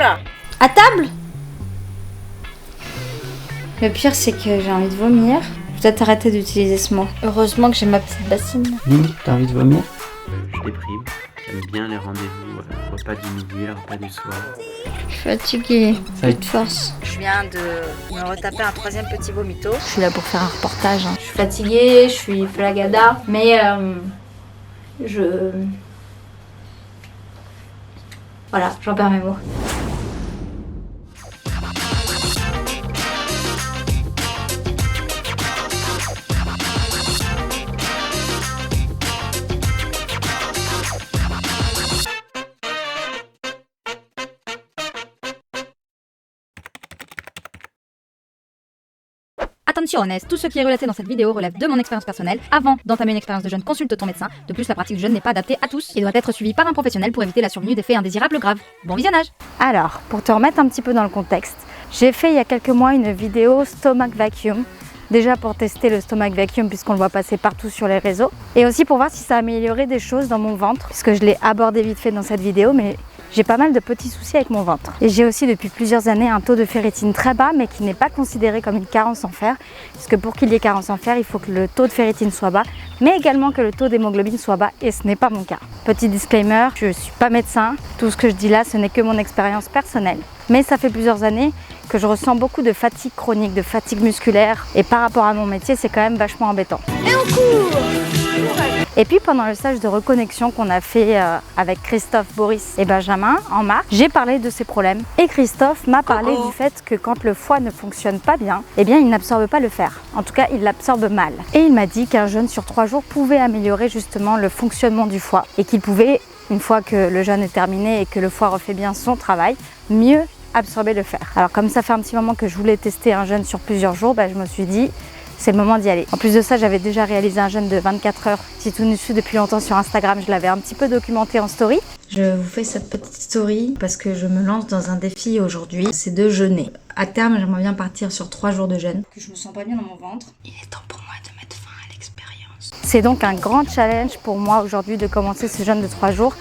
là. À table? Le pire, c'est que j'ai envie de vomir. Peut-être arrêter d'utiliser ce mot. Heureusement que j'ai ma petite bassine. T'as envie de vomir? Je déprime. J'aime bien les rendez-vous, repas du midi, repas du soir. Je suis fatiguée, plus de force. Je viens de me retaper un 3e petit vomito. Je suis là pour faire un reportage. Je suis fatiguée, je suis flagada, mais Voilà, j'en perds mes mots. Attention, tout ce qui est relaté dans cette vidéo relève de mon expérience personnelle. Avant d'entamer une expérience de jeûne, consulte ton médecin. De plus, la pratique du jeûne n'est pas adaptée à tous et doit être suivie par un professionnel pour éviter la survenue d'effets indésirables graves. Bon visionnage! Alors, pour te remettre un petit peu dans le contexte, j'ai fait il y a quelques mois une vidéo stomach vacuum. Déjà pour tester le stomach vacuum puisqu'on le voit passer partout sur les réseaux. Et aussi pour voir si ça améliorait des choses dans mon ventre, puisque je l'ai abordé vite fait dans cette vidéo, mais j'ai pas mal de petits soucis avec mon ventre. Et j'ai aussi depuis plusieurs années un taux de ferritine très bas, mais qui n'est pas considéré comme une carence en fer, puisque pour qu'il y ait carence en fer, il faut que le taux de ferritine soit bas, mais également que le taux d'hémoglobine soit bas, et ce n'est pas mon cas. Petit disclaimer, je ne suis pas médecin, tout ce que je dis là, ce n'est que mon expérience personnelle. Mais ça fait plusieurs années que je ressens beaucoup de fatigue chronique, de fatigue musculaire, et par rapport à mon métier, c'est quand même vachement embêtant. Et on court! Et puis pendant le stage de reconnexion qu'on a fait avec Christophe, Boris et Benjamin en mars, j'ai parlé de ces problèmes. Et Christophe m'a parlé du fait que quand le foie ne fonctionne pas bien, eh bien il n'absorbe pas le fer. En tout cas, il l'absorbe mal. Et il m'a dit qu'un jeûne sur 3 jours pouvait améliorer justement le fonctionnement du foie. Et qu'il pouvait, une fois que le jeûne est terminé et que le foie refait bien son travail, mieux absorber le fer. Alors comme ça fait un petit moment que je voulais tester un jeûne sur plusieurs jours, je me suis dit c'est le moment d'y aller. En plus de ça, j'avais déjà réalisé un jeûne de 24 heures. Si tu nous suis depuis longtemps sur Instagram, je l'avais un petit peu documenté en story. Je vous fais cette petite story parce que je me lance dans un défi aujourd'hui, c'est de jeûner. À terme, j'aimerais bien partir sur 3 jours de jeûne. Que je me sens pas bien dans mon ventre. Il est temps pour moi de mettre fin à l'expérience. C'est donc un grand challenge pour moi aujourd'hui de commencer ce jeûne de 3 jours.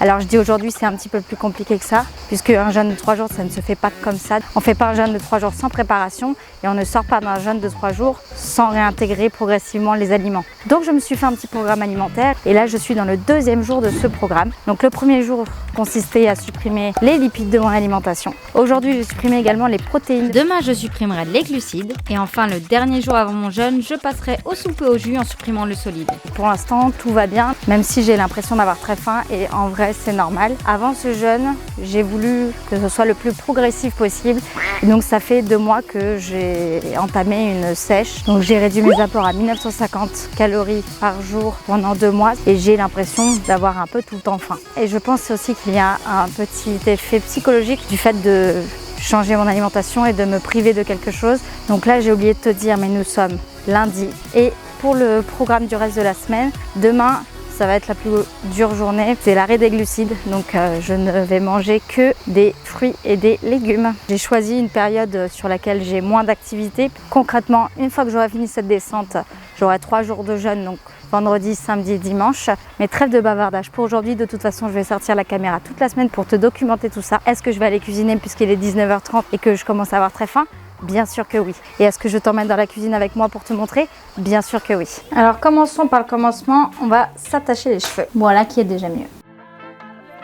Alors je dis aujourd'hui, c'est un petit peu plus compliqué que ça, puisque un jeûne de 3 jours, ça ne se fait pas comme ça. On ne fait pas un jeûne de 3 jours sans préparation et on ne sort pas d'un jeûne de 3 jours sans réintégrer progressivement les aliments. Donc je me suis fait un petit programme alimentaire et là je suis dans le 2e jour de ce programme. Donc le premier jour consistait à supprimer les lipides de mon alimentation. Aujourd'hui, j'ai supprimé également les protéines. Demain, je supprimerai les glucides. Et enfin, le dernier jour avant mon jeûne, je passerai au soupe et au jus en supprimant le solide. Pour l'instant, tout va bien, même si j'ai l'impression d'avoir très faim et en vrai, c'est normal. Avant ce jeûne, j'ai voulu que ce soit le plus progressif possible. Et donc ça fait 2 mois que j'ai entamé une sèche. Donc j'ai réduit mes apports à 1950 calories par jour pendant 2 mois et j'ai l'impression d'avoir un peu tout le temps faim. Et je pense aussi qu'il y a un petit effet psychologique du fait de changer mon alimentation et de me priver de quelque chose. Donc là, j'ai oublié de te dire, mais nous sommes lundi. Et pour le programme du reste de la semaine, demain, ça va être la plus dure journée, c'est l'arrêt des glucides, donc je ne vais manger que des fruits et des légumes. J'ai choisi une période sur laquelle j'ai moins d'activité. Concrètement, une fois que j'aurai fini cette descente, j'aurai 3 jours de jeûne, donc vendredi, samedi, dimanche. Mais trêve de bavardage pour aujourd'hui, de toute façon je vais sortir la caméra toute la semaine pour te documenter tout ça. Est-ce que je vais aller cuisiner puisqu'il est 19h30 et que je commence à avoir très faim? Bien sûr que oui. Et est-ce que je t'emmène dans la cuisine avec moi pour te montrer? Bien sûr que oui. Alors commençons par le commencement, on va s'attacher les cheveux. Voilà qui est déjà mieux.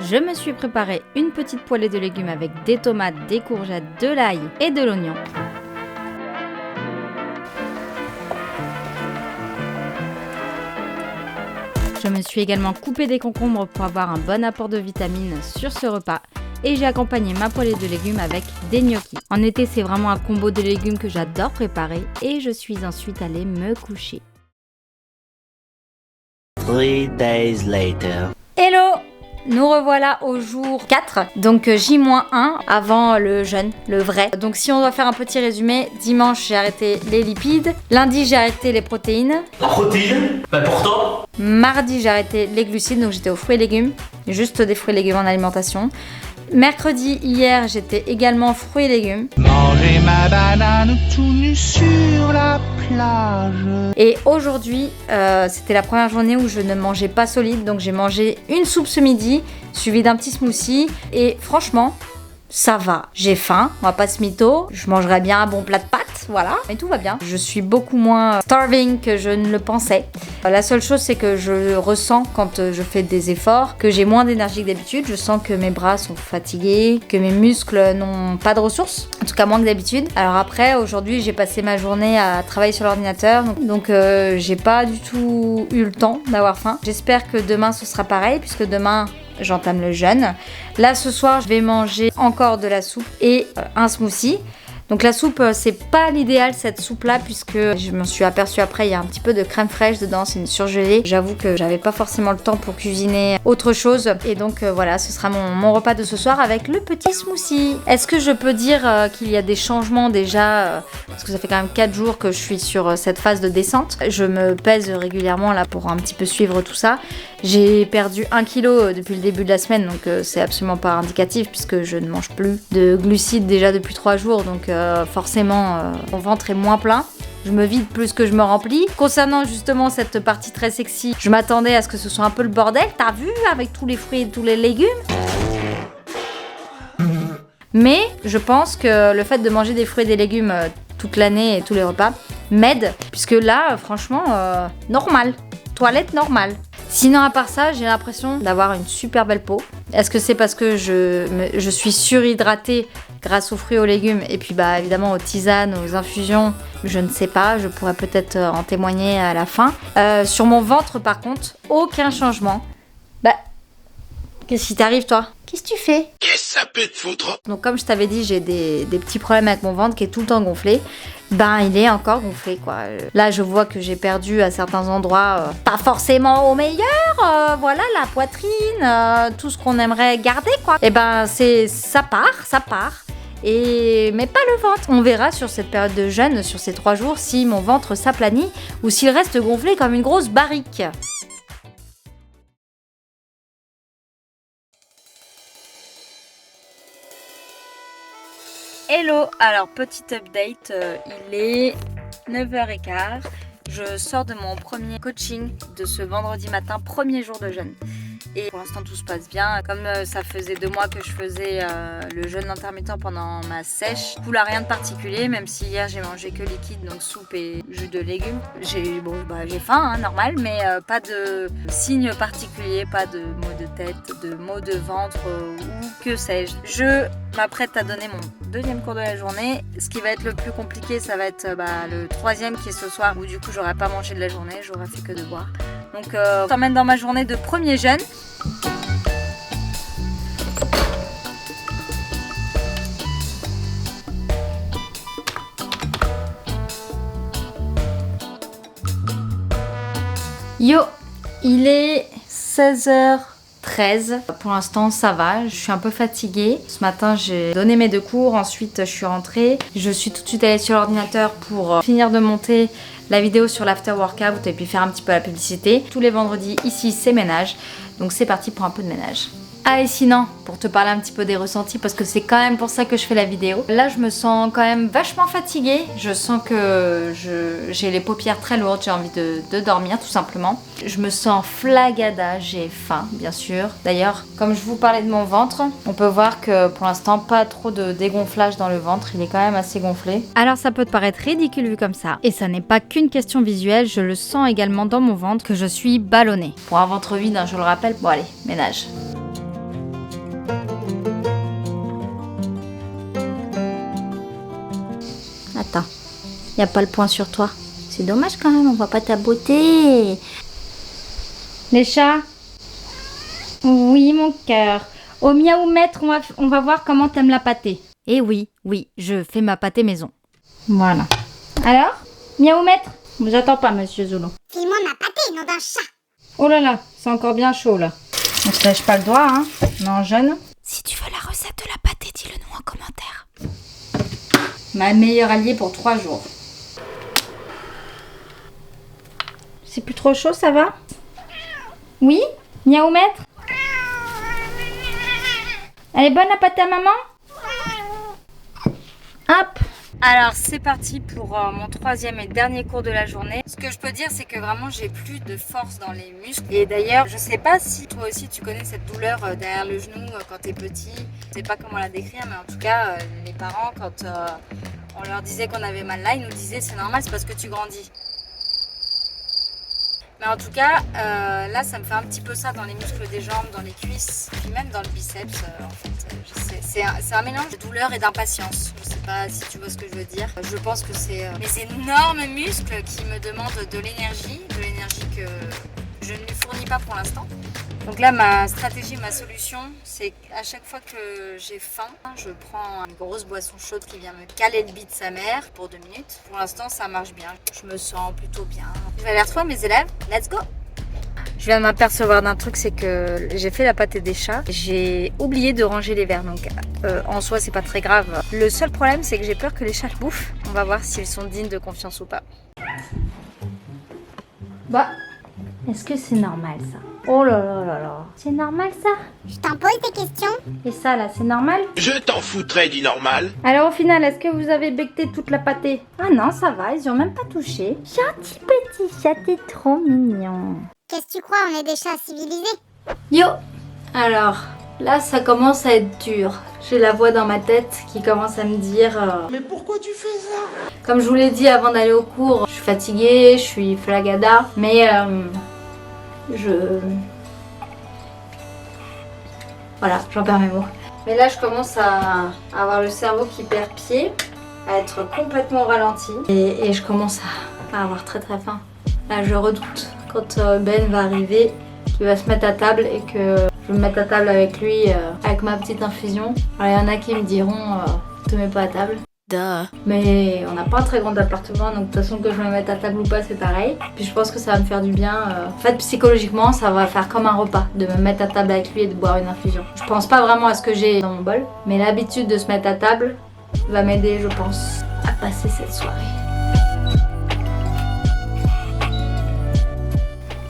Je me suis préparé une petite poêlée de légumes avec des tomates, des courgettes, de l'ail et de l'oignon. Je me suis également coupé des concombres pour avoir un bon apport de vitamines sur ce repas. Et j'ai accompagné ma poêlée de légumes avec des gnocchis. En été, c'est vraiment un combo de légumes que j'adore préparer et je suis ensuite allée me coucher. 3 days later. Hello! Nous revoilà au jour 4, donc J-1 avant le jeûne, le vrai. Donc si on doit faire un petit résumé, dimanche j'ai arrêté les lipides, lundi j'ai arrêté les protéines. La protéine? Bah pourtant. Mardi j'ai arrêté les glucides, donc j'étais aux fruits et légumes, juste des fruits et légumes en alimentation. Mercredi, hier, j'étais également fruits et légumes. Manger ma banane tout nu sur la plage. Et aujourd'hui, c'était la première journée où je ne mangeais pas solide. Donc j'ai mangé une soupe ce midi, suivie d'un petit smoothie. Et franchement, ça va. J'ai faim, on va pas se mytho. Je mangerai bien un bon plat de pâtes, voilà. Mais tout va bien. Je suis beaucoup moins starving que je ne le pensais. La seule chose, c'est que je ressens quand je fais des efforts que j'ai moins d'énergie que d'habitude. Je sens que mes bras sont fatigués, que mes muscles n'ont pas de ressources. En tout cas, moins que d'habitude. Alors après, aujourd'hui, j'ai passé ma journée à travailler sur l'ordinateur. Donc j'ai pas du tout eu le temps d'avoir faim. J'espère que demain, ce sera pareil, puisque demain, j'entame le jeûne. Là, ce soir, je vais manger encore de la soupe et un smoothie. Donc la soupe, c'est pas l'idéal cette soupe-là, puisque je m'en suis aperçue après, il y a un petit peu de crème fraîche dedans, c'est une surgelée. J'avoue que j'avais pas forcément le temps pour cuisiner autre chose. Et donc voilà, ce sera mon repas de ce soir avec le petit smoothie. Est-ce que je peux dire qu'il y a des changements déjà, parce que ça fait quand même 4 jours que je suis sur cette phase de descente. Je me pèse régulièrement là pour un petit peu suivre tout ça. J'ai perdu 1 kg depuis le début de la semaine, donc c'est absolument pas indicatif puisque je ne mange plus de glucides déjà depuis 3 jours, donc forcément mon ventre est moins plein. Je me vide plus que je me remplis. Concernant justement cette partie très sexy, je m'attendais à ce que ce soit un peu le bordel, t'as vu, avec tous les fruits et tous les légumes. Mais je pense que le fait de manger des fruits et des légumes toute l'année et tous les repas m'aide, puisque là, franchement, normal. Toilette normale. Sinon, à part ça, j'ai l'impression d'avoir une super belle peau. Est-ce que c'est parce que je suis surhydratée grâce aux fruits et aux légumes et puis bah évidemment aux tisanes, aux infusions? Je ne sais pas, je pourrais peut-être en témoigner à la fin. Sur mon ventre par contre, aucun changement. Bah, qu'est-ce qui t'arrive toi? Qu'est-ce que tu fais? Qu'est-ce que ça peut te foutre? Donc comme je t'avais dit, j'ai des petits problèmes avec mon ventre qui est tout le temps gonflé. Ben il est encore gonflé quoi. Là je vois que j'ai perdu à certains endroits, pas forcément au meilleur, voilà la poitrine, tout ce qu'on aimerait garder quoi. Et ben ça part. Mais pas le ventre. On verra sur cette période de jeûne, sur ces 3 jours, si mon ventre s'aplanit ou s'il reste gonflé comme une grosse barrique. Hello, alors petit update, il est 9h15, je sors de mon premier coaching de ce vendredi matin, premier jour de jeûne. Et pour l'instant tout se passe bien, comme ça faisait 2 mois que je faisais le jeûne intermittent pendant ma sèche. Du coup là rien de particulier, même si hier j'ai mangé que liquide, donc soupe et jus de légumes. J'ai faim, hein, normal, mais pas de signes particuliers, pas de maux de tête, de maux de ventre ou que sais-je. Je m'apprête à donner mon 2e cours de la journée. Ce qui va être le plus compliqué, ça va être le 3e qui est ce soir, où du coup j'aurai pas mangé de la journée, j'aurai fait que de boire. Donc je t'emmène dans ma journée de premier jeûne. Yo, il est 16h13. Pour l'instant, ça va. Je suis un peu fatiguée. Ce matin, j'ai donné mes 2 cours. Ensuite, je suis rentrée. Je suis tout de suite allée sur l'ordinateur pour finir de monter la vidéo sur l'after workout et puis faire un petit peu la publicité. Tous les vendredis, ici, c'est ménage. Donc, c'est parti pour un peu de ménage. Ah et sinon, pour te parler un petit peu des ressentis, parce que c'est quand même pour ça que je fais la vidéo. Là, je me sens quand même vachement fatiguée. Je sens que j'ai les paupières très lourdes, j'ai envie de dormir tout simplement. Je me sens flagada, j'ai faim bien sûr. D'ailleurs, comme je vous parlais de mon ventre, on peut voir que pour l'instant, pas trop de dégonflage dans le ventre. Il est quand même assez gonflé. Alors ça peut te paraître ridicule vu comme ça, et ça n'est pas qu'une question visuelle, je le sens également dans mon ventre que je suis ballonnée. Pour un ventre vide, hein, je le rappelle. Bon allez, ménage. Attends, y a pas le point sur toi. C'est dommage quand même, on voit pas ta beauté. Les chats? Oui mon cœur. Au miaoumètre, on va voir comment t'aimes la pâtée. Et oui, je fais ma pâtée maison. Voilà. Alors? Miaoumètre? J'attends pas monsieur Zolo. Fais-moi ma pâtée, nom d'un chat. Oh là là, c'est encore bien chaud là. On se lèche pas le doigt, hein. Non, jeune. Si tu veux la recette de la pâtée, dis-le nous en commentaire. Ma meilleure alliée pour 3 jours. C'est plus trop chaud, ça va? Oui? Miaoumètre? Elle est bonne la pâtée à maman? Hop! Alors c'est parti pour mon troisième et dernier cours de la journée. Ce que je peux dire, c'est que vraiment j'ai plus de force dans les muscles. Et d'ailleurs, je sais pas si toi aussi tu connais cette douleur derrière le genou quand t'es petit. Je sais pas comment la décrire, mais en tout cas, les parents, quand on leur disait qu'on avait mal là, ils nous disaient c'est normal, c'est parce que tu grandis. Mais en tout cas, là, ça me fait un petit peu ça dans les muscles des jambes, dans les cuisses, puis même dans le biceps. En fait, c'est un mélange de douleur et d'impatience. Je sais pas si tu vois ce que je veux dire. Je pense que c'est mes énormes muscles qui me demandent de l'énergie que je ne lui fournis pas pour l'instant. Donc là, ma stratégie, ma solution, c'est qu'à chaque fois que j'ai faim, je prends une grosse boisson chaude qui vient me caler le bide de sa mère pour 2 minutes. Pour l'instant, ça marche bien. Je me sens plutôt bien. Je vais vers toi, mes élèves. Let's go! Je viens de m'apercevoir d'un truc, c'est que j'ai fait la pâtée des chats. J'ai oublié de ranger les verres, donc en soi, c'est pas très grave. Le seul problème, c'est que j'ai peur que les chats le bouffent. On va voir s'ils sont dignes de confiance ou pas. Bah, est-ce que c'est normal ça? Oh là là là là. C'est normal ça? Je t'en pose des questions. Et ça là, c'est normal? Je t'en foutrais du normal. Alors au final, est-ce que vous avez becqué toute la pâtée? Ah non, ça va, ils y ont même pas touché. Gentil petit chat, t'es trop mignon. Qu'est-ce que tu crois, on est des chats civilisés? Yo! Alors, là ça commence à être dur. J'ai la voix dans ma tête qui commence à me dire... Mais pourquoi tu fais ça? Comme je vous l'ai dit avant d'aller au cours, je suis fatiguée, je suis flagada, mais voilà, j'en perds mes mots. Mais là, je commence à avoir le cerveau qui perd pied, à être complètement au ralenti, et je commence à avoir très très faim. Là, je redoute quand Ben va arriver, qu'il va se mettre à table et que je vais me mettre à table avec lui, avec ma petite infusion. Alors, il y en a qui me diront, te mets pas à table. Mais on n'a pas un très grand appartement, donc de toute façon que je me mette à table ou pas, c'est pareil. Puis je pense que ça va me faire du bien. En fait, psychologiquement, ça va faire comme un repas, de me mettre à table avec lui et de boire une infusion. Je pense pas vraiment à ce que j'ai dans mon bol, mais l'habitude de se mettre à table va m'aider, je pense, à passer cette soirée.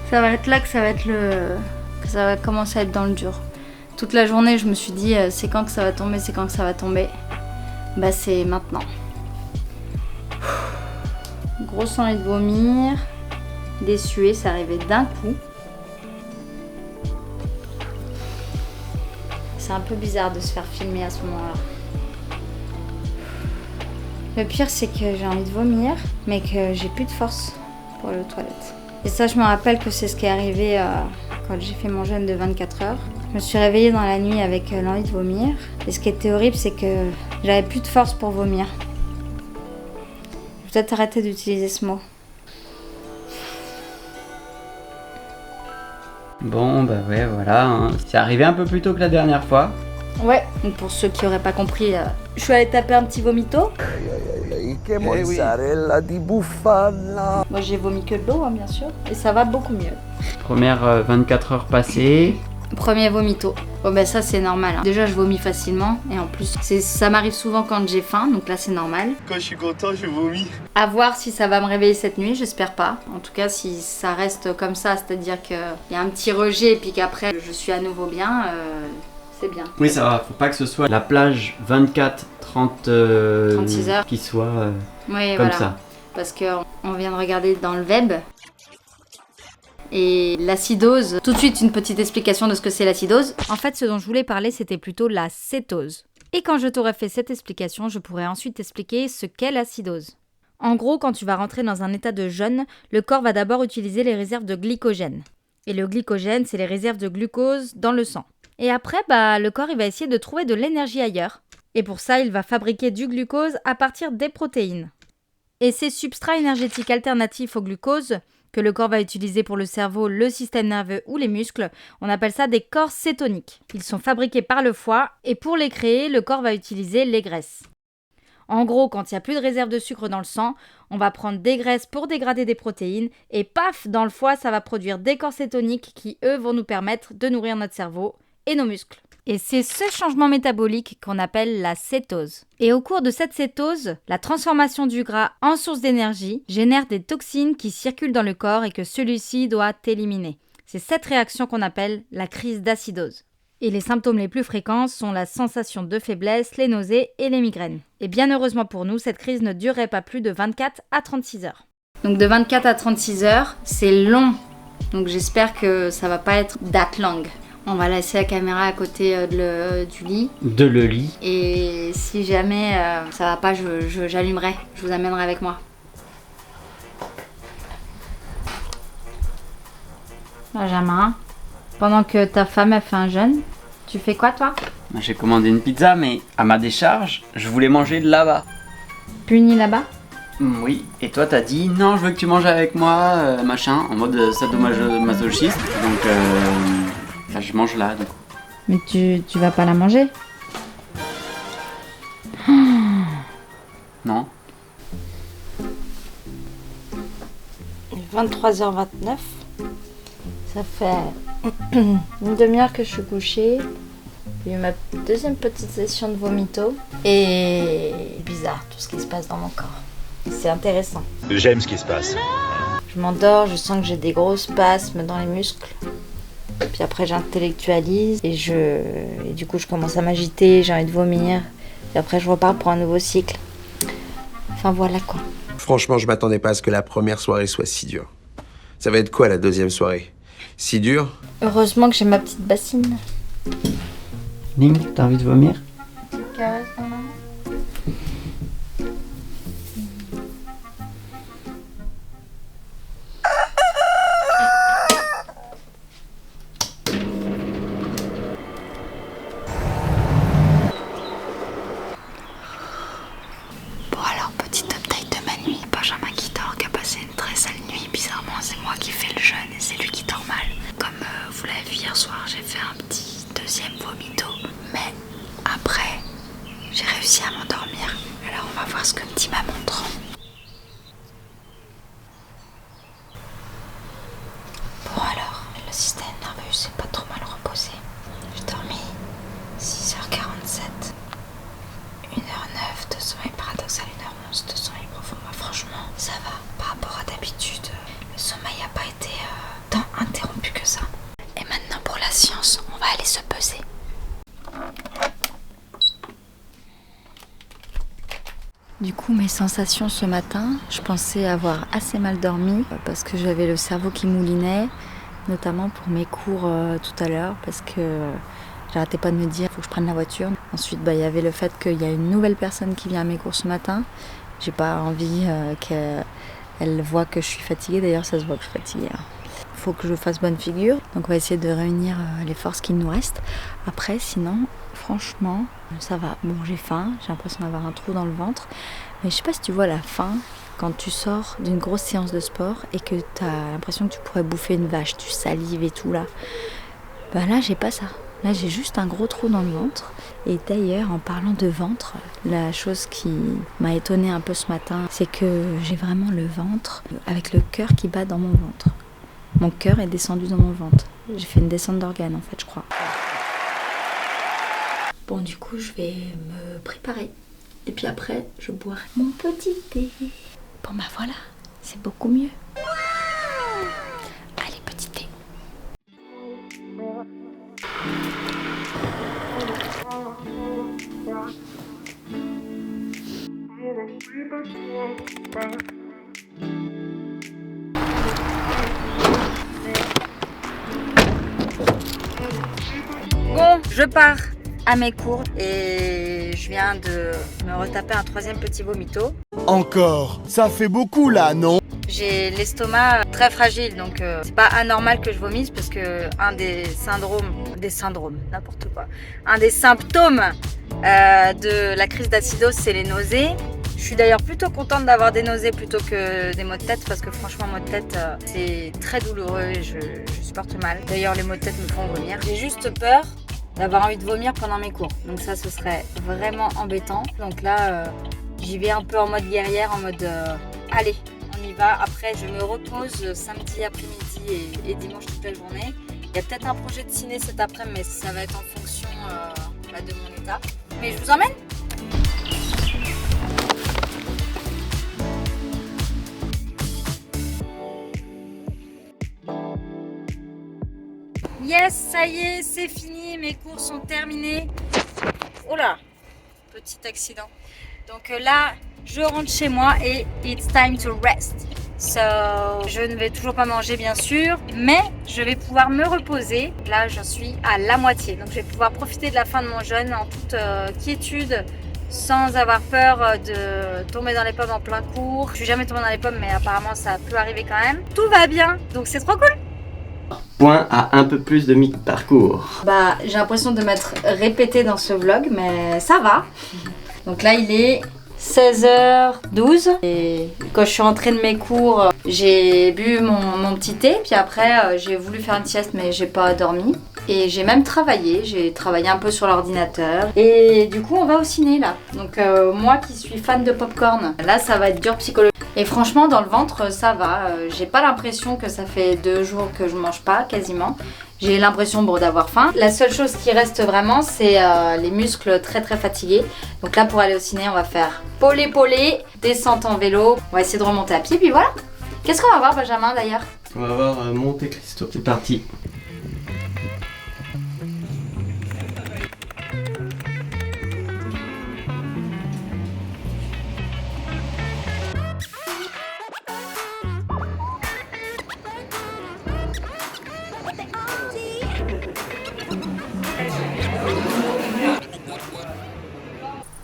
Ça va être là que ça va commencer à être dans le dur. Toute la journée, je me suis dit, c'est quand que ça va tomber, c'est quand que ça va tomber. Bah c'est maintenant. Grosse envie de vomir, des suées, ça arrivait d'un coup. C'est un peu bizarre de se faire filmer à ce moment-là. Le pire c'est que j'ai envie de vomir, mais que j'ai plus de force pour aller aux toilettes. Et ça, je me rappelle que c'est ce qui est arrivé quand j'ai fait mon jeûne de 24 heures. Je me suis réveillée dans la nuit avec l'envie de vomir. Et ce qui était horrible, c'est que j'avais plus de force pour vomir. Je vais peut-être arrêter d'utiliser ce mot. Bon, bah ouais, voilà. Hein. C'est arrivé un peu plus tôt que la dernière fois. Ouais, donc pour ceux qui auraient pas compris, je suis allée taper un petit vomito. Che mozzarella di bufala. Moi j'ai vomi que de l'eau, hein, bien sûr. Et ça va beaucoup mieux. Première 24 heures passées. Premier vomito. Bon ben ça c'est normal. Hein. Déjà je vomis facilement et en plus ça m'arrive souvent quand j'ai faim, donc là c'est normal. Quand je suis content, je vomis. À voir si ça va me réveiller cette nuit, j'espère pas. En tout cas si ça reste comme ça, c'est-à-dire qu'il y a un petit rejet et puis qu'après je suis à nouveau bien, c'est bien. Oui, ça va, faut pas que ce soit la plage 24, 36 heures qui soit oui, comme voilà. ça. Parce qu'on vient de regarder dans le web. Et l'acidose, tout de suite une petite explication de ce que c'est l'acidose. En fait, ce dont je voulais parler, c'était plutôt la cétose. Et quand je t'aurai fait cette explication, je pourrai ensuite expliquer ce qu'est l'acidose. En gros, quand tu vas rentrer dans un état de jeûne, le corps va d'abord utiliser les réserves de glycogène. Et le glycogène, c'est les réserves de glucose dans le sang. Et après, le corps il va essayer de trouver de l'énergie ailleurs. Et pour ça, il va fabriquer du glucose à partir des protéines. Et ces substrats énergétiques alternatifs au glucose, que le corps va utiliser pour le cerveau, le système nerveux ou les muscles, on appelle ça des corps cétoniques. Ils sont fabriqués par le foie et pour les créer, le corps va utiliser les graisses. En gros, quand il n'y a plus de réserve de sucre dans le sang, on va prendre des graisses pour dégrader des protéines et paf, dans le foie, ça va produire des corps cétoniques qui, eux, vont nous permettre de nourrir notre cerveau et nos muscles. Et c'est ce changement métabolique qu'on appelle la cétose. Et au cours de cette cétose, la transformation du gras en source d'énergie génère des toxines qui circulent dans le corps et que celui-ci doit éliminer. C'est cette réaction qu'on appelle la crise d'acidose. Et les symptômes les plus fréquents sont la sensation de faiblesse, les nausées et les migraines. Et bien heureusement pour nous, cette crise ne durerait pas plus de 24 à 36 heures. Donc de 24 à 36 heures, c'est long. Donc j'espère que ça va pas être that long. On va laisser la caméra à côté du lit. De le lit. Et si jamais ça va pas, j'allumerai. Je vous amènerai avec moi. Benjamin, pendant que ta femme a fait un jeûne, tu fais quoi toi? J'ai commandé une pizza, mais à ma décharge, je voulais manger de là-bas. Puni là-bas? Oui, et toi t'as dit non, je veux que tu manges avec moi, machin, en mode sadomasochiste. Donc là, je mange là, du coup. Mais tu vas pas la manger? Non. 23h29. Ça fait une demi-heure que je suis couchée. J'ai eu ma deuxième petite session de vomito. Et bizarre tout ce qui se passe dans mon corps. C'est intéressant. J'aime ce qui se passe. Je m'endors, je sens que j'ai des gros spasmes dans les muscles. Puis après j'intellectualise et du coup je commence à m'agiter, j'ai envie de vomir. Et après je repars pour un nouveau cycle. Enfin voilà quoi. Franchement, je m'attendais pas à ce que la première soirée soit si dure. Ça va être quoi la deuxième soirée? Si dure? Heureusement que j'ai ma petite bassine. Ning, t'as envie de vomir? Petite caresse, maman. Bon alors, petit update de ma nuit. Benjamin qui dort, qui a passé une très sale nuit. Bizarrement, c'est moi qui fais le jeûne et c'est lui qui dort mal. Comme vous l'avez vu hier soir, j'ai fait un petit deuxième vomito. Mais après, j'ai réussi à m'endormir. Alors on va voir ce que me dit ma montre. Bon alors, le système nerveux s'est pas trop mal reposé. J'ai dormi 6h47. 1h09 de sommeil paradoxal, 1h11 de sommeil profond. Bah, franchement, ça va. Par rapport à d'habitude, le sommeil n'a pas été tant interrompu que ça. Et maintenant pour la science, on va aller se peser. Du coup, mes sensations ce matin, je pensais avoir assez mal dormi parce que j'avais le cerveau qui moulinait, notamment pour mes cours tout à l'heure, parce que j'arrêtais pas de me dire, il faut que je prenne la voiture. Ensuite, il y avait le fait qu'il y a une nouvelle personne qui vient à mes cours ce matin. J'ai pas envie qu'elle voit que je suis fatiguée, d'ailleurs ça se voit que je suis fatiguée. Il faut que je fasse bonne figure, donc on va essayer de réunir les forces qui nous restent. Après, sinon, franchement, ça va. Bon, j'ai faim, j'ai l'impression d'avoir un trou dans le ventre, mais je sais pas si tu vois la faim quand tu sors d'une grosse séance de sport et que tu as l'impression que tu pourrais bouffer une vache, tu salives et tout là. Ben là, j'ai pas ça. Là, j'ai juste un gros trou dans le ventre. Et d'ailleurs, en parlant de ventre, la chose qui m'a étonnée un peu ce matin, c'est que j'ai vraiment le ventre avec le cœur qui bat dans mon ventre. Mon cœur est descendu dans mon ventre. J'ai fait une descente d'organes en fait, je crois. Bon, du coup, je vais me préparer. Et puis après, je boirai mon petit thé. Bon, bah voilà, c'est beaucoup mieux. Allez, petit thé. Bon, je pars à mes cours et je viens de me retaper un troisième petit vomito. Encore? Ça fait beaucoup là, non? J'ai l'estomac très fragile, donc c'est pas anormal que je vomisse parce que un des symptômes, n'importe quoi. Un des symptômes de la crise d'acidose, c'est les nausées. Je suis d'ailleurs plutôt contente d'avoir des nausées plutôt que des maux de tête parce que franchement, maux de tête, c'est très douloureux et je supporte mal. D'ailleurs, les maux de tête me font vomir. J'ai juste peur d'avoir envie de vomir pendant mes cours. Donc ça, ce serait vraiment embêtant. Donc là, j'y vais un peu en mode guerrière, en mode allez, on y va. Après, je me repose samedi après-midi et dimanche toute la journée. Il y a peut-être un projet de ciné cet après-midi, mais ça va être en fonction de mon état. Mais je vous emmène. Yes, ça y est, c'est fini, mes cours sont terminés. Oh là, petit accident. Donc là, je rentre chez moi et it's time to rest. So, je ne vais toujours pas manger bien sûr, mais je vais pouvoir me reposer. Là, j'en suis à la moitié. Donc, je vais pouvoir profiter de la fin de mon jeûne en toute quiétude, sans avoir peur de tomber dans les pommes en plein cours. Je suis jamais tombée dans les pommes, mais apparemment, ça peut arriver quand même. Tout va bien, donc c'est trop cool. Point à un peu plus de mi-parcours. Bah, j'ai l'impression de m'être répétée dans ce vlog, mais ça va. Donc là, il est 16h12 et quand je suis rentrée de mes cours, j'ai bu mon petit thé, puis après j'ai voulu faire une sieste mais j'ai pas dormi et j'ai même travaillé, j'ai travaillé un peu sur l'ordinateur et du coup on va au ciné là. Donc moi qui suis fan de popcorn, là ça va être dur psychologiquement et franchement dans le ventre ça va, j'ai pas l'impression que ça fait 2 jours que je mange pas quasiment. J'ai l'impression d'avoir faim. La seule chose qui reste vraiment, c'est les muscles très très fatigués. Donc là, pour aller au ciné, on va faire polé, descente en vélo. On va essayer de remonter à pied, puis voilà. Qu'est-ce qu'on va voir, Benjamin, d'ailleurs? On va voir Monte Cristo. C'est parti.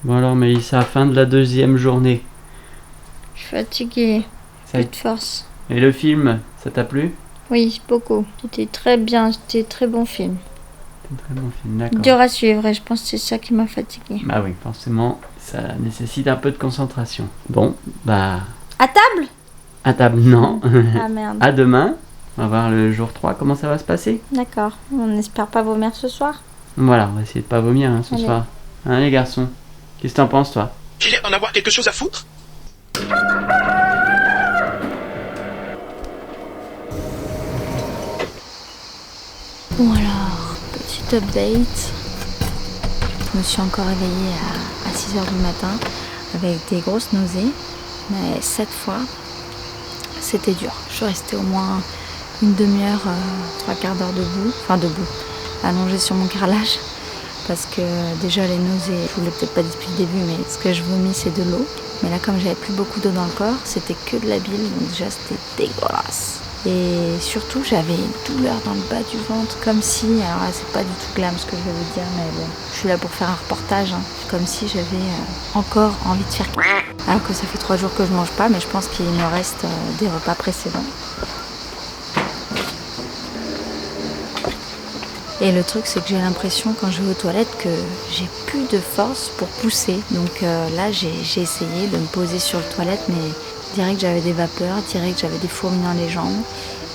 Bon alors Mélissa, fin de la 2e journée. Je suis fatiguée, Ça- plus de force. Et le film, ça t'a plu? Oui, beaucoup. C'était très bien, c'était un très bon film. C'est un très bon film, d'accord. Dur à suivre et je pense que c'est ça qui m'a fatiguée. Bah oui, forcément, ça nécessite un peu de concentration. Bon, bah... À table? À table, non. Ah merde. À demain. On va voir le jour 3, comment ça va se passer. D'accord, on n'espère pas vomir ce soir. Voilà, on va essayer de pas vomir ce Allez. soir. Hein les garçons? Qu'est-ce que t'en penses toi? Qu'il en avoir quelque chose à foutre? Bon alors, petit update. Je me suis encore réveillée à 6h du matin avec des grosses nausées. Mais cette fois, c'était dur. Je suis restée au moins une demi-heure, 3/4 d'heure debout. Enfin debout, allongée sur mon carrelage. Parce que déjà les nausées, je vous l'ai peut-être pas dit depuis le début, mais ce que je vomis c'est de l'eau. Mais là comme j'avais plus beaucoup d'eau dans le corps, c'était que de la bile, donc déjà c'était dégueulasse. Et surtout j'avais une douleur dans le bas du ventre, comme si, alors là c'est pas du tout glam ce que je vais vous dire, mais bon, je suis là pour faire un reportage, hein. Comme si j'avais encore envie de faire alors que ça fait 3 jours que je mange pas, mais je pense qu'il me reste des repas précédents. Et le truc c'est que j'ai l'impression quand je vais aux toilettes que j'ai plus de force pour pousser. Donc là j'ai essayé de me poser sur le toilette mais direct j'avais des vapeurs, direct j'avais des fourmis dans les jambes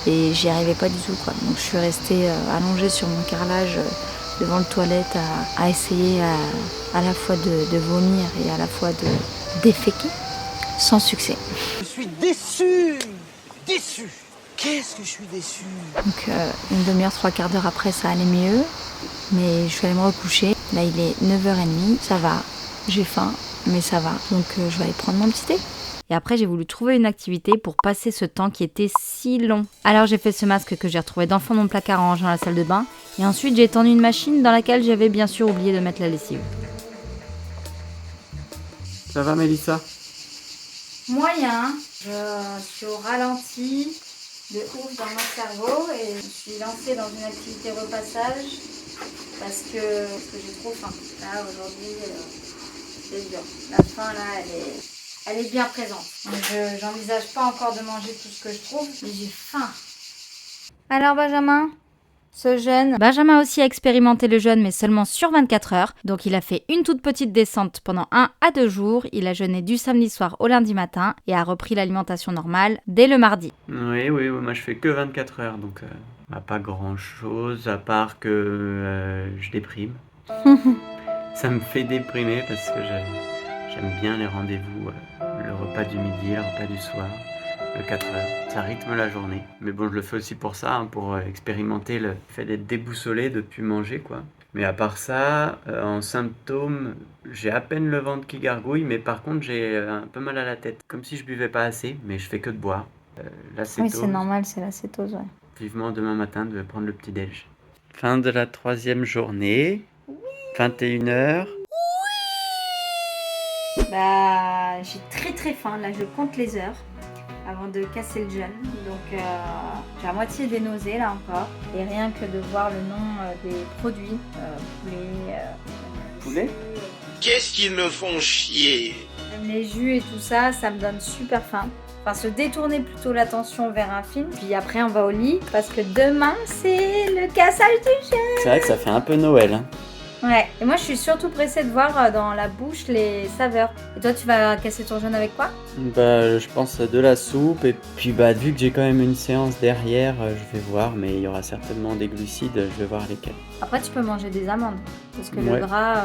et j'y arrivais pas du tout quoi. Donc je suis restée allongée sur mon carrelage devant le toilette à essayer à la fois de vomir et à la fois de déféquer sans succès. Je suis déçu. Déçu. Qu'est-ce que je suis déçu. Donc une demi-heure, 3/4 d'heure après ça allait mieux, mais je suis allée me recoucher. Là il est 9h30, ça va, j'ai faim, mais ça va. Donc je vais aller prendre mon petit thé. Et après j'ai voulu trouver une activité pour passer ce temps qui était si long. Alors j'ai fait ce masque que j'ai retrouvé dans le fond de mon placard en rangeant la salle de bain. Et ensuite j'ai tendu une machine dans laquelle j'avais bien sûr oublié de mettre la lessive. Ça va Mélissa? Moyen, je suis au ralenti de ouf dans mon cerveau et je me suis lancée dans une activité repassage parce que j'ai trop faim. Là aujourd'hui c'est dur. La faim là elle est bien présente. Donc j'envisage pas encore de manger tout ce que je trouve, mais j'ai faim. Alors Benjamin, ce jeûne. Benjamin aussi a expérimenté le jeûne mais seulement sur 24 heures. Donc il a fait une toute petite descente pendant 1 à 2 jours. Il a jeûné du samedi soir au lundi matin et a repris l'alimentation normale dès le mardi. Oui, moi je fais que 24 heures donc pas grand chose à part que je déprime. Ça me fait déprimer parce que j'aime bien les rendez-vous, le repas du midi, le repas du soir. Le 4 heures, ça rythme la journée. Mais bon, je le fais aussi pour ça, hein, pour expérimenter le fait d'être déboussolé, de plus manger, quoi. Mais à part ça, en symptômes, j'ai à peine le ventre qui gargouille, mais par contre, j'ai un peu mal à la tête. Comme si je buvais pas assez, mais je fais que de boire. Oui, c'est normal, c'est l'acétose, ouais. Vivement demain matin de prendre le petit-déj. Fin de la 3e journée, 21h. Bah, j'ai très faim. Là, je compte les heures avant de casser le jeûne. Donc, j'ai à moitié des nausées là encore. Et rien que de voir le nom des produits, Poulet. Qu'est-ce qu'ils me font chier? même les jus et tout ça, ça me donne super faim. Enfin, se détourner plutôt l'attention vers un film. Puis après, on va au lit parce que demain, c'est le cassage du jeûne. C'est vrai que ça fait un peu Noël. Hein. Ouais, et moi je suis surtout pressée de voir dans la bouche les saveurs. Et toi tu vas casser ton jeûne avec quoi? Bah, je pense de la soupe et puis bah vu que j'ai quand même une séance derrière, je vais voir, mais il y aura certainement des glucides, je vais voir lesquels. Après tu peux manger des amandes, parce que Ouais. le gras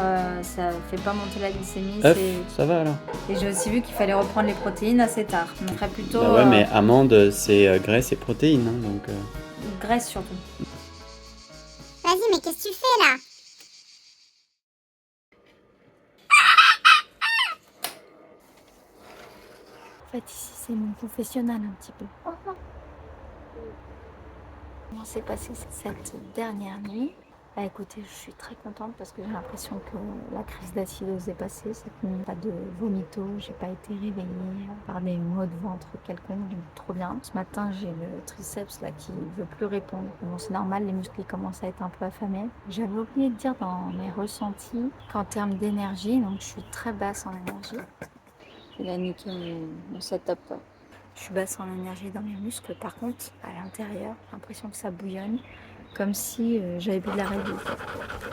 ça fait pas monter la glycémie. Œuf, ça va alors. Et j'ai aussi vu qu'il fallait reprendre les protéines assez tard. On ferait plutôt Bah ouais, mais amande c'est graisse et protéines, hein, donc... graisse surtout. Vas-y, mais qu'est-ce que tu fais là? En fait, ici, c'est mon confessionnal un petit peu. Comment s'est passée cette dernière nuit? Bah écoutez, je suis très contente parce que j'ai l'impression que la crise d'acidose est passée cette nuit. Pas de vomito, j'ai pas été réveillée par des maux de ventre quelconques, donc trop bien. Ce matin, j'ai le triceps là qui veut plus répondre. Bon, c'est normal, les muscles commencent à être un peu affamés. J'avais oublié de dire dans mes ressentis qu'en termes d'énergie, donc je suis très basse en énergie. Il a niqué mon setup. Je suis basse en énergie dans mes muscles, par contre, à l'intérieur, j'ai l'impression que ça bouillonne, comme si j'avais bu de la Red Bull.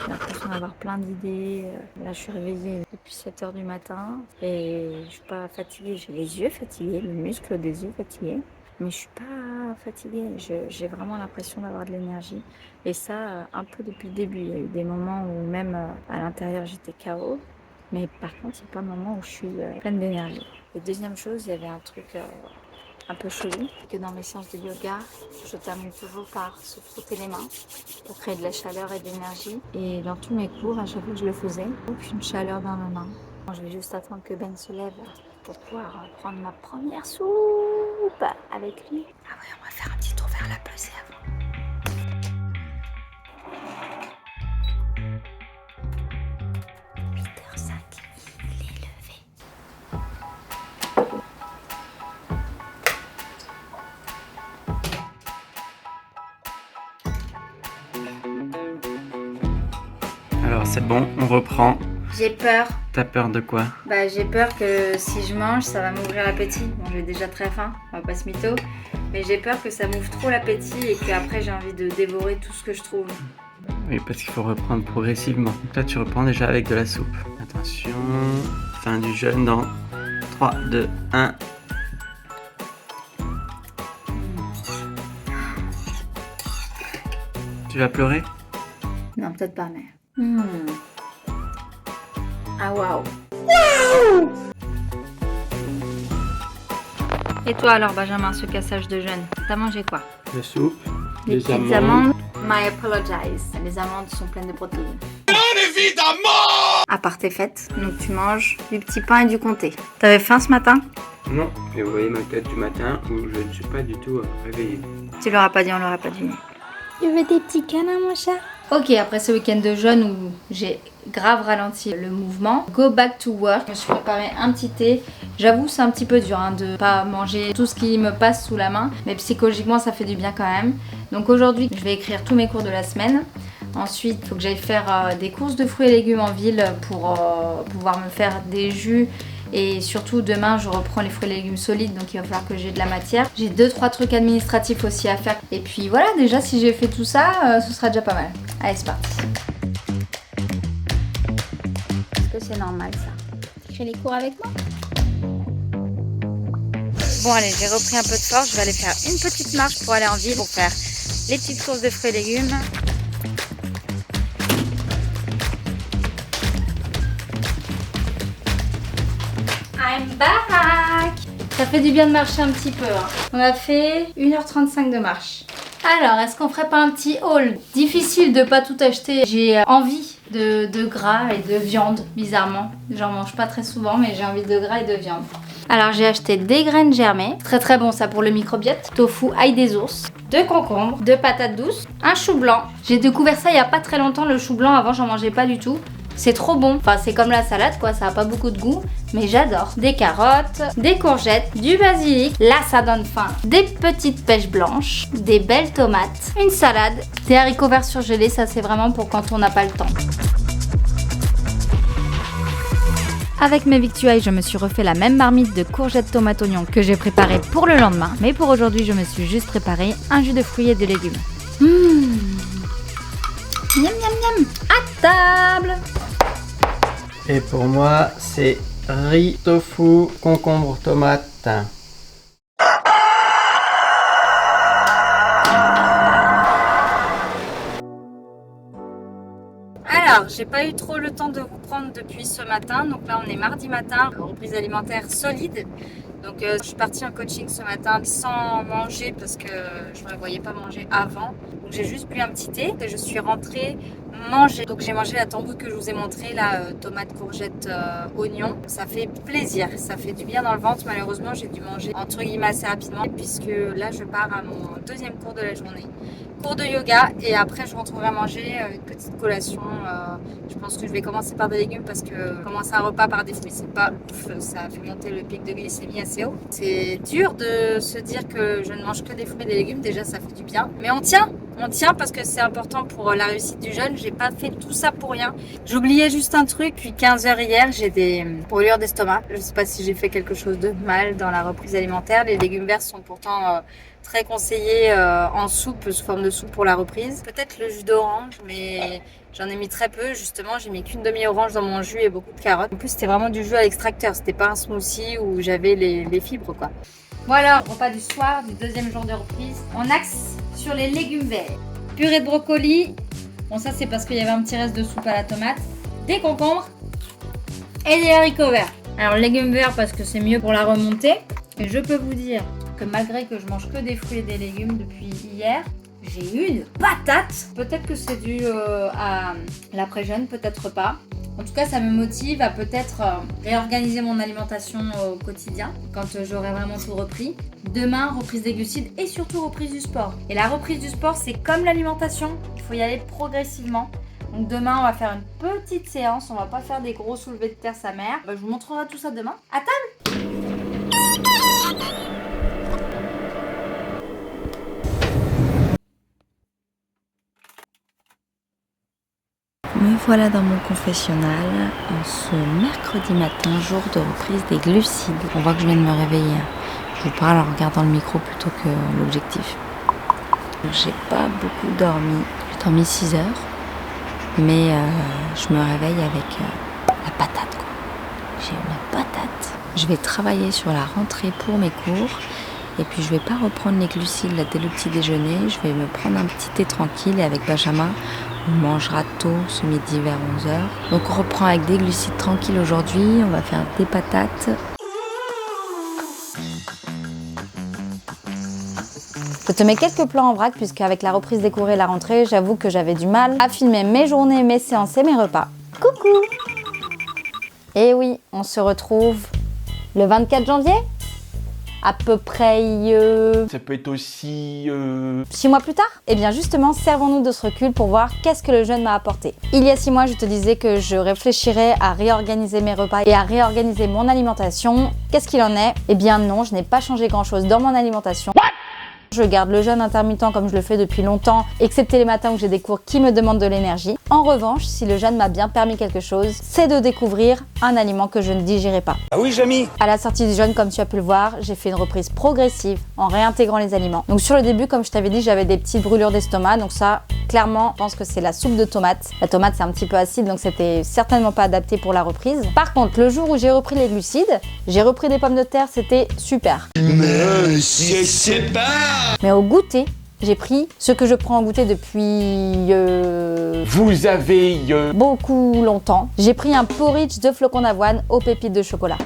J'ai l'impression d'avoir plein d'idées. Là, je suis réveillée depuis 7h du matin et je suis pas fatiguée. J'ai les yeux fatigués, le muscle des yeux fatigué, mais je suis pas fatiguée. J'ai vraiment l'impression d'avoir de l'énergie. Et ça, un peu depuis le début. Il y a eu des moments où même à l'intérieur, j'étais KO. Mais par contre, il y a pas de moment où je suis pleine d'énergie. Et deuxième chose, il y avait un truc un peu chelou, que dans mes séances de yoga, je termine toujours par se frotter les mains pour créer de la chaleur et de l'énergie. Et dans tous mes cours, à chaque fois que je le faisais, aucune chaleur dans ma main. Je vais juste attendre que Ben se lève pour pouvoir prendre ma première soupe avec lui. Ah ouais, on va faire un petit tour vers la pesée avant. Alors c'est bon, on reprend. J'ai peur. T'as peur de quoi? Bah j'ai peur que si je mange, ça va m'ouvrir l'appétit. Bon, j'ai déjà très faim, on va pas se mytho. Mais j'ai peur que ça m'ouvre trop l'appétit et qu'après j'ai envie de dévorer tout ce que je trouve. Oui, parce qu'il faut reprendre progressivement. Donc là, tu reprends déjà avec de la soupe. Attention, fin du jeûne dans 3, 2, 1. Tu vas pleurer? Non, peut-être pas, mais... Ah waouh. Et toi alors Benjamin, ce cassage de jeûne, t'as mangé quoi? La soupe, Des petites amandes. My apologize. Les amandes sont pleines de protéines. Bien évidemment. À part tes fêtes, donc tu manges du petit pain et du comté. T'avais faim ce matin? Non, et vous voyez ma tête du matin où je ne suis pas du tout réveillé. Tu l'auras pas dit, on l'aurait pas deviné. Tu veux des petits câlins, mon chat? Ok, après ce week-end de jeûne où j'ai grave ralenti le mouvement, go back to work. Je me suis préparé un petit thé. J'avoue, c'est un petit peu dur de pas manger tout ce qui me passe sous la main, mais psychologiquement ça fait du bien quand même. Donc aujourd'hui, je vais écrire tous mes cours de la semaine. Ensuite, il faut que j'aille faire des courses de fruits et légumes en ville pour pouvoir me faire des jus. Et surtout demain je reprends les fruits et légumes solides, donc il va falloir que j'ai de la matière. J'ai 2-3 trucs administratifs aussi à faire. Et puis voilà, déjà si j'ai fait tout ça, ce sera déjà pas mal. Allez, c'est parti. Est-ce que c'est normal ça? Tu fais les cours avec moi? Bon allez, j'ai repris un peu de force. Je vais aller faire une petite marche pour aller en ville pour faire les petites courses de fruits et légumes. I'm back! Ça fait du bien de marcher un petit peu. On a fait 1h35 de marche. Alors, est-ce qu'on ferait pas un petit haul? Difficile de pas tout acheter. J'ai envie de gras et de viande, bizarrement. J'en mange pas très souvent, mais j'ai envie de gras et de viande. Alors, j'ai acheté des graines germées. Très très bon ça pour le microbiote. Tofu, ail des ours. 2 concombres, 2 patates douces, un chou blanc. J'ai découvert ça il y a pas très longtemps, le chou blanc. Avant, j'en mangeais pas du tout. C'est trop bon. Enfin, c'est comme la salade quoi, ça a pas beaucoup de goût, mais j'adore. Des carottes, des courgettes, du basilic. Là, ça donne faim. Des petites pêches blanches, des belles tomates, une salade, des haricots verts surgelés. Ça, c'est vraiment pour quand on n'a pas le temps. Avec mes victuailles, je me suis refait la même marmite de courgettes, tomates, oignons que j'ai préparée pour le lendemain. Mais pour aujourd'hui, je me suis juste préparé un jus de fruits et de légumes. Miam miam miam. À table. Et pour moi, c'est riz, tofu, concombre, tomate. Alors, j'ai pas eu trop le temps de vous prendre depuis ce matin. Donc là, on est mardi matin, reprise alimentaire solide. Donc je suis partie en coaching ce matin sans manger parce que je ne me voyais pas manger avant. Donc j'ai juste bu un petit thé et je suis rentrée manger. Donc j'ai mangé la tambouille que je vous ai montré, là, tomate, courgette, oignon. Ça fait plaisir, ça fait du bien dans le ventre. Malheureusement, j'ai dû manger entre guillemets assez rapidement puisque là, je pars à mon deuxième cours de la journée. Cours de yoga et après je rentrerai à manger une petite collation. Je pense que je vais commencer par des légumes parce que commencer un repas par des fruits c'est pas ouf, ça fait monter le pic de glycémie assez haut. C'est dur de se dire que je ne mange que des fruits et des légumes, déjà ça fait du bien. Mais on tient parce que c'est important pour la réussite du jeûne. J'ai pas fait tout ça pour rien. J'oubliais juste un truc, puis 15h hier j'ai des brûlures d'estomac. Je sais pas si j'ai fait quelque chose de mal dans la reprise alimentaire. Les légumes verts sont pourtant très conseillé en soupe, sous forme de soupe pour la reprise. Peut-être le jus d'orange, mais j'en ai mis très peu. Justement, j'ai mis qu'une demi-orange dans mon jus et beaucoup de carottes. En plus, c'était vraiment du jus à l'extracteur. C'était pas un smoothie où j'avais les fibres, quoi. Voilà, repas du soir du deuxième jour de reprise. On axe sur les légumes verts. Purée de brocoli. Bon, ça, c'est parce qu'il y avait un petit reste de soupe à la tomate. Des concombres et des haricots verts. Alors, légumes verts parce que c'est mieux pour la remontée. Et je peux vous dire que malgré que je mange que des fruits et des légumes depuis hier, j'ai eu une patate. Peut-être que c'est dû à l'après-jeûne, peut-être pas. En tout cas, ça me motive à peut-être réorganiser mon alimentation au quotidien quand j'aurai vraiment tout repris. Demain, reprise des glucides et surtout reprise du sport. Et la reprise du sport, c'est comme l'alimentation, il faut y aller progressivement. Donc demain, on va faire une petite séance, on va pas faire des gros soulevés de terre sa mère. Je vous montrerai tout ça demain. À table! Me voilà dans mon confessionnal en ce mercredi matin, jour de reprise des glucides. On voit que je viens de me réveiller. Je vous parle en regardant le micro plutôt que l'objectif. J'ai pas beaucoup dormi. J'ai dormi 6 heures, mais je me réveille avec la patate, quoi. J'ai une patate. Je vais travailler sur la rentrée pour mes cours. Et puis je vais pas reprendre les glucides là, dès le petit déjeuner. Je vais me prendre un petit thé tranquille et avec Benjamin, on mangera tôt ce midi vers 11h. Donc on reprend avec des glucides tranquilles aujourd'hui. On va faire des patates. Je te mets quelques plans en vrac puisque avec la reprise des cours et la rentrée, j'avoue que j'avais du mal à filmer mes journées, mes séances et mes repas. Coucou! Et oui, on se retrouve le 24 janvier. À peu près... Ça peut être aussi... 6 mois plus tard. Et bien justement, servons-nous de ce recul pour voir qu'est-ce que le jeûne m'a apporté. Il y a 6 mois, je te disais que je réfléchirais à réorganiser mes repas et à réorganiser mon alimentation. Qu'est-ce qu'il en est? Eh bien non, je n'ai pas changé grand-chose dans mon alimentation. Je garde le jeûne intermittent comme je le fais depuis longtemps, excepté les matins où j'ai des cours qui me demandent de l'énergie. En revanche, si le jeûne m'a bien permis quelque chose, c'est de découvrir un aliment que je ne digérais pas. Ah oui, Jamy. À la sortie du jeûne, comme tu as pu le voir, j'ai fait une reprise progressive en réintégrant les aliments. Donc sur le début, comme je t'avais dit, j'avais des petites brûlures d'estomac. Donc ça, clairement, je pense que c'est la soupe de tomate. La tomate, c'est un petit peu acide, donc c'était certainement pas adapté pour la reprise. Par contre, le jour où j'ai repris les glucides, j'ai repris des pommes de terre, c'était super. Mais c'est pas... Mais au goûter, j'ai pris ce que je prends au goûter depuis Vous avez... beaucoup longtemps. J'ai pris un porridge de flocons d'avoine aux pépites de chocolat.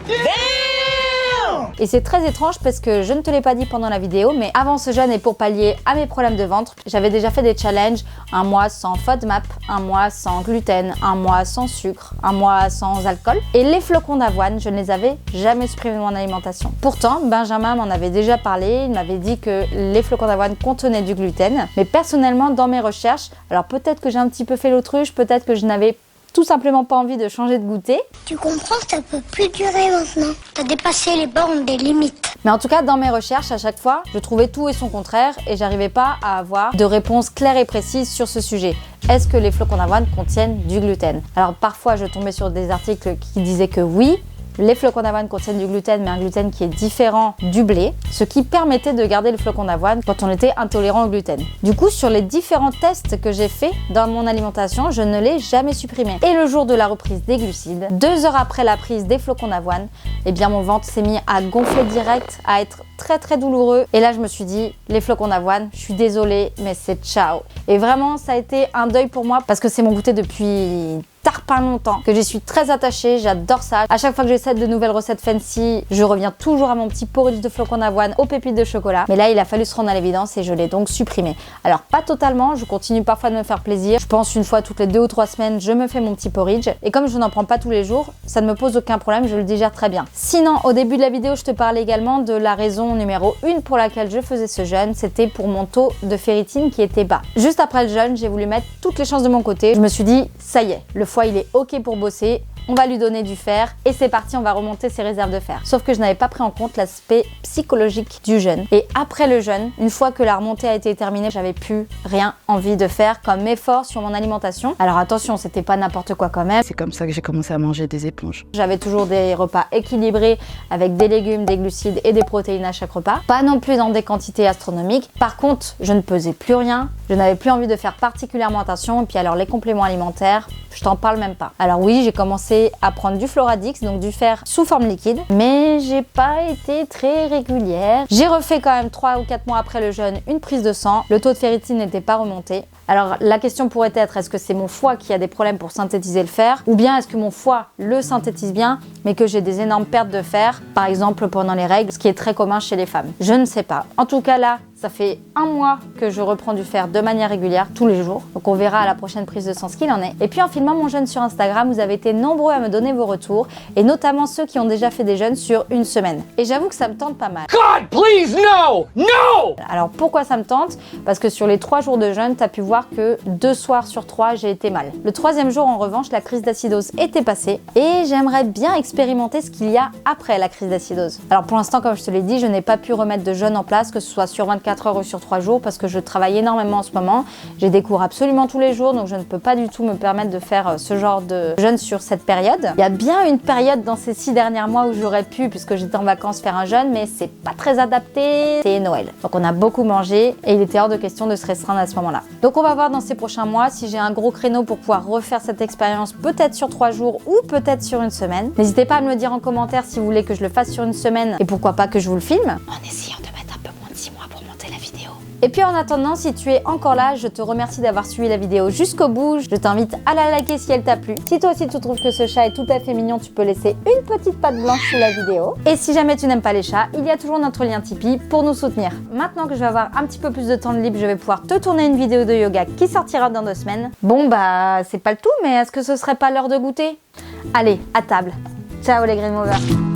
Et c'est très étrange parce que je ne te l'ai pas dit pendant la vidéo, mais avant ce jeûne et pour pallier à mes problèmes de ventre, j'avais déjà fait des challenges. Un mois sans FODMAP, un mois sans gluten, un mois sans sucre, un mois sans alcool. Et les flocons d'avoine, je ne les avais jamais supprimés de mon alimentation. Pourtant, Benjamin m'en avait déjà parlé, il m'avait dit que les flocons d'avoine contenaient du gluten. Mais personnellement, dans mes recherches, alors peut-être que j'ai un petit peu fait l'autruche, peut-être que je n'avais tout simplement pas envie de changer de goûter. Tu comprends, ça peut plus durer maintenant. T'as dépassé les bornes des limites. Mais en tout cas, dans mes recherches, à chaque fois, je trouvais tout et son contraire et j'arrivais pas à avoir de réponse claire et précise sur ce sujet. Est-ce que les flocons d'avoine contiennent du gluten? Alors parfois, je tombais sur des articles qui disaient que oui, les flocons d'avoine contiennent du gluten, mais un gluten qui est différent du blé, ce qui permettait de garder le flocon d'avoine quand on était intolérant au gluten. Du coup, sur les différents tests que j'ai faits dans mon alimentation, je ne l'ai jamais supprimé. Et le jour de la reprise des glucides, 2 heures après la prise des flocons d'avoine, eh bien mon ventre s'est mis à gonfler direct, à être très douloureux. Et là, je me suis dit, les flocons d'avoine, je suis désolée, mais c'est ciao. Et vraiment, ça a été un deuil pour moi parce que c'est mon goûter depuis tard pas longtemps, que j'y suis très attachée, j'adore ça. À chaque fois que j'essaie de nouvelles recettes fancy, je reviens toujours à mon petit porridge de flocons d'avoine aux pépites de chocolat. Mais là, il a fallu se rendre à l'évidence et je l'ai donc supprimé. Alors pas totalement, je continue parfois de me faire plaisir. Je pense une fois toutes les 2 ou 3 semaines, je me fais mon petit porridge. Et comme je n'en prends pas tous les jours, ça ne me pose aucun problème, je le digère très bien. Sinon, au début de la vidéo, je te parlais également de la raison numéro 1 pour laquelle je faisais ce jeûne, c'était pour mon taux de ferritine qui était bas. Juste après le jeûne, j'ai voulu mettre toutes les chances de mon côté. Je me suis dit, ça y est, le foie il est ok pour bosser, on va lui donner du fer et c'est parti, on va remonter ses réserves de fer. Sauf que je n'avais pas pris en compte l'aspect psychologique du jeûne. Et après le jeûne, une fois que la remontée a été terminée, j'avais plus rien envie de faire comme effort sur mon alimentation. Alors attention, c'était pas n'importe quoi quand même. C'est comme ça que j'ai commencé à manger des éponges. J'avais toujours des repas équilibrés avec des légumes, des glucides et des protéines à chaque repas. Pas non plus dans des quantités astronomiques. Par contre, je ne pesais plus rien. Je n'avais plus envie de faire particulièrement attention. Et puis alors les compléments alimentaires, je t'en parle même pas. Alors oui, j'ai commencé à prendre du Floradix, donc du fer sous forme liquide, mais j'ai pas été très régulière. J'ai refait quand même 3 ou 4 mois après le jeûne une prise de sang. Le taux de ferritine n'était pas remonté. Alors la question pourrait être, est-ce que c'est mon foie qui a des problèmes pour synthétiser le fer, ou bien est-ce que mon foie le synthétise bien mais que j'ai des énormes pertes de fer, par exemple pendant les règles, ce qui est très commun chez les femmes. Je ne sais pas. En tout cas là, ça fait 1 mois que je reprends du fer de manière régulière, tous les jours. Donc on verra à la prochaine prise de sang ce qu'il en est. Et puis en filmant mon jeûne sur Instagram, vous avez été nombreux à me donner vos retours, et notamment ceux qui ont déjà fait des jeûnes sur une semaine. Et j'avoue que ça me tente pas mal. God, please, no! No! Alors pourquoi ça me tente? Parce que sur les 3 jours de jeûne, tu as pu voir que 2 soirs sur 3, j'ai été mal. Le 3e jour, en revanche, la crise d'acidose était passée, et j'aimerais bien expérimenter ce qu'il y a après la crise d'acidose. Alors pour l'instant, comme je te l'ai dit, je n'ai pas pu remettre de jeûne en place, que ce soit sur 24 heures ou sur 3 jours, parce que je travaille énormément en ce moment. J'ai des cours absolument tous les jours, donc je ne peux pas du tout me permettre de faire ce genre de jeûne sur cette période. Il y a bien une période dans ces 6 derniers mois où j'aurais pu, puisque j'étais en vacances, faire un jeûne, mais c'est pas très adapté, c'est Noël. Donc on a beaucoup mangé et il était hors de question de se restreindre à ce moment-là. Donc on va voir dans ces prochains mois si j'ai un gros créneau pour pouvoir refaire cette expérience, peut-être sur 3 jours ou peut-être sur une semaine. N'hésitez pas à me le dire en commentaire si vous voulez que je le fasse sur une semaine et pourquoi pas que je vous le filme, en essayant de mettre un peu moins de 6 mois pour monter la vidéo. Et puis en attendant, si tu es encore là, je te remercie d'avoir suivi la vidéo jusqu'au bout. Je t'invite à la liker si elle t'a plu. Si toi aussi tu trouves que ce chat est tout à fait mignon, tu peux laisser une petite patte blanche sous la vidéo. Et si jamais tu n'aimes pas les chats, il y a toujours notre lien Tipeee pour nous soutenir. Maintenant que je vais avoir un petit peu plus de temps de libre, je vais pouvoir te tourner une vidéo de yoga qui sortira dans 2 semaines. Bon bah, c'est pas le tout, mais est-ce que ce serait pas l'heure de goûter? Allez, à table. Ciao les Green Movers.